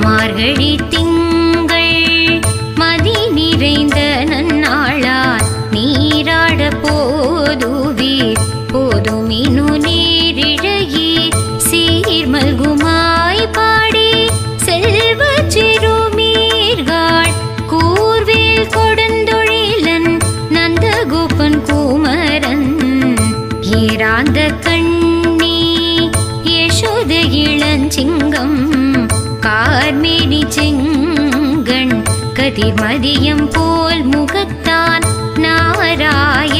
மார்கழி திங்கள் மதி நிறைந்த நன்னாளால் நீராட போதுவீர் போதுமினு நீரிழையே சீர்மல்குமாய் பாடி செல்வ சிறுமீர்கள் கூர்வேல் கொடுந்தொழிலன் நந்தகோபன் குமரன் ஏராந்த கண்ணி யசோத இளஞ்சிங்கம் கார்மேனி செங்கண் கதிர்மதியம் போல் முகத்தான் நாராயணன்